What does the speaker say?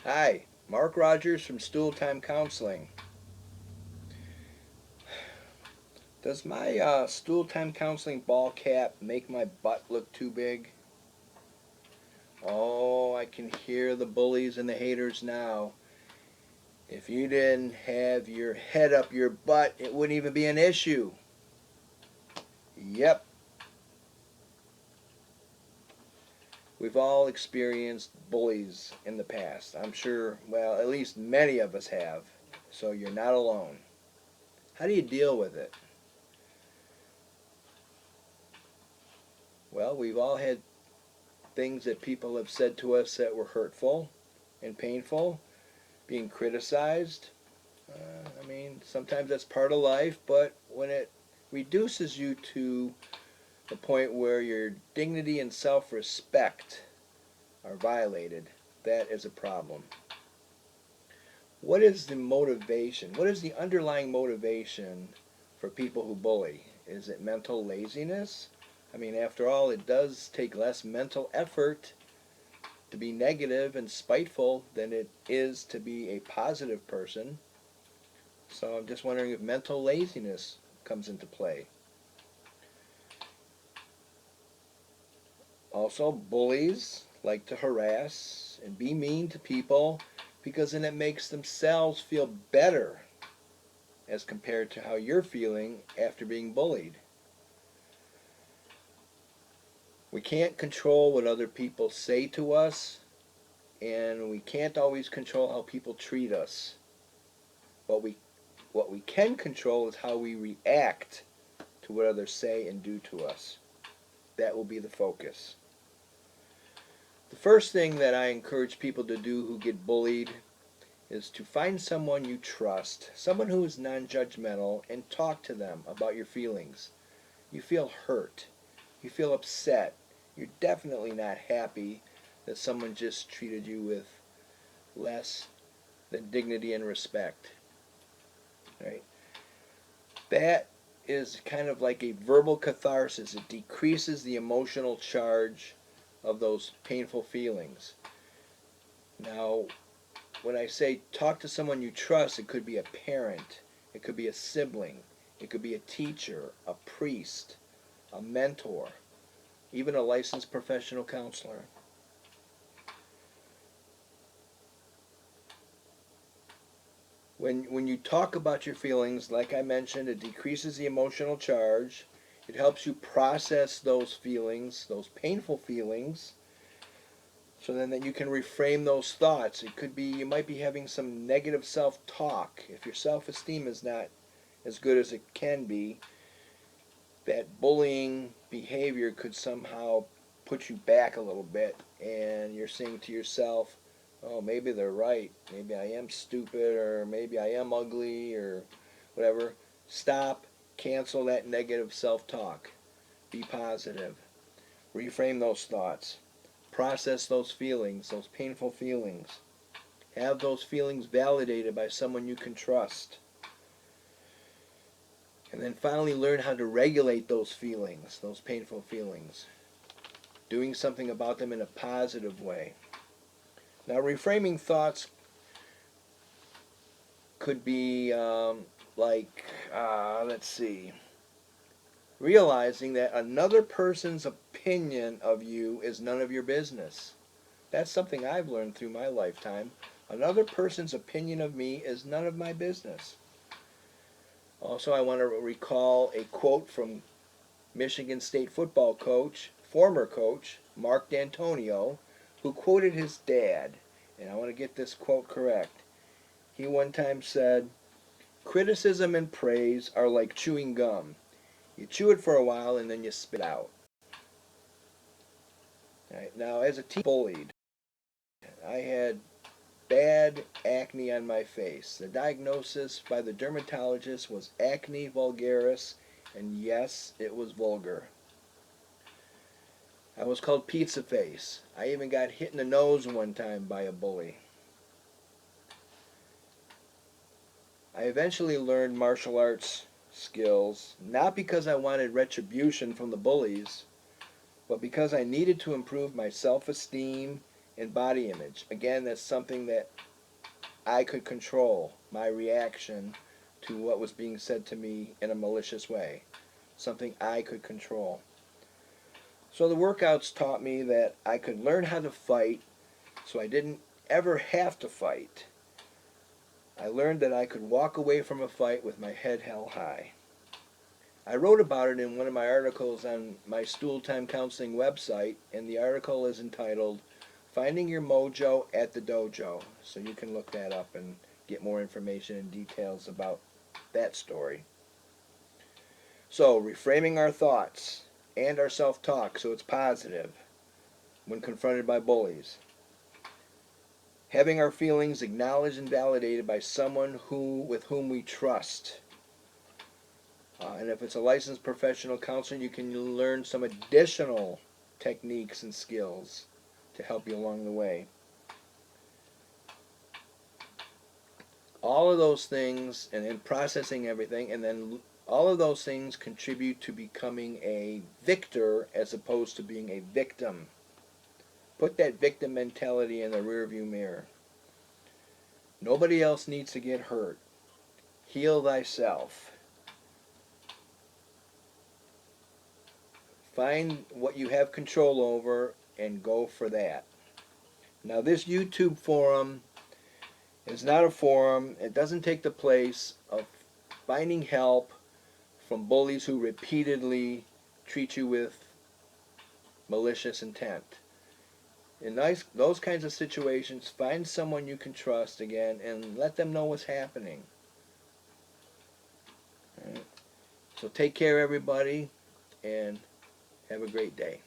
Hi, Mark Rogers from Stooltime Counseling. Does my Stooltime Counseling ball cap make my butt look too big? Oh, I can hear the bullies and the haters now. If you didn't have your head up your butt, it wouldn't even be an issue. Yep, we've all experienced bullies in the past. I'm sure, well, at least many of us have. So you're not alone. How do you deal with it? Well, we've all had things that people have said to us that were hurtful and painful, being criticized. Sometimes that's part of life, but when it reduces you to the point where your dignity and self respect are violated, that is a problem. What is the motivation? What is the underlying motivation for people who bully? Is it mental laziness? After all, it does take less mental effort to be negative and spiteful than it is to be a positive person. So I'm just wondering if mental laziness comes into play. Also, bullies like to harass and be mean to people because then it makes themselves feel better as compared to how you're feeling after being bullied. We can't control what other people say to us, and we can't always control how people treat us. What we what we can control is how we react to what others say and do to us. That will be the focus. The first thing that I encourage people to do who get bullied is to find someone you trust, someone who is non-judgmental, and talk to them about your feelings. You feel hurt. You feel upset. You're definitely not happy that someone just treated you with less than dignity and respect. Right? That is kind of like a verbal catharsis. It decreases the emotional charge of those painful feelings. Now, when I say talk to someone you trust, it could be a parent, it could be a sibling, it could be a teacher, a priest, a mentor, even a licensed professional counselor. When you talk about your feelings, like I mentioned, it decreases the emotional charge. It helps you process those feelings, those painful feelings, so then that you can reframe those thoughts. It could be you might be having some negative self-talk. If your self-esteem is not as good as it can be, that bullying behavior could somehow put you back a little bit, and you're saying to yourself, oh, maybe they're right. Maybe I am stupid, or maybe I am ugly, or whatever. Stop, cancel that negative self-talk. Be positive. Reframe those thoughts. Process those feelings, those painful feelings. Have those feelings validated by someone you can trust. And then finally learn how to regulate those feelings, those painful feelings. Doing something about them in a positive way. Now, reframing thoughts could be let's see, realizing that another person's opinion of you is none of your business. That's something I've learned through my lifetime. Another person's opinion of me is none of my business. Also, I want to recall a quote from Michigan State football coach, former coach, Mark D'Antonio, who quoted his dad. And I want to get this quote correct. He one time said, criticism and praise are like chewing gum. You chew it for a while and then you spit it out. Right? Now, as a teen bullied, I had bad acne on my face. The diagnosis by the dermatologist was acne vulgaris, and yes, it was vulgar. I was called pizza face. I even got hit in the nose one time by a bully. I eventually learned martial arts skills, not because I wanted retribution from the bullies, but because I needed to improve my self-esteem and body image. Again, that's something that I could control, my reaction to what was being said to me in a malicious way. Something I could control. So the workouts taught me that I could learn how to fight so I didn't ever have to fight. I learned that I could walk away from a fight with my head held high. I wrote about it in one of my articles on my Stooltime Counseling website, and the article is entitled Finding Your Mojo at the Dojo. So you can look that up and get more information and details about that story. So, reframing our thoughts and our self-talk so it's positive when confronted by bullies. Having our feelings acknowledged and validated by someone with whom we trust. And if it's a licensed professional counselor, you can learn some additional techniques and skills to help you along the way. All of those things, and then processing everything, and then all of those things contribute to becoming a victor as opposed to being a victim. Put that victim mentality in the rearview mirror. Nobody else needs to get hurt. Heal thyself. Find what you have control over and go for that. Now, this YouTube forum is not a forum. It doesn't take the place of finding help from bullies who repeatedly treat you with malicious intent. In those kinds of situations, find someone you can trust again and let them know what's happening. All right? So take care, everybody, and have a great day.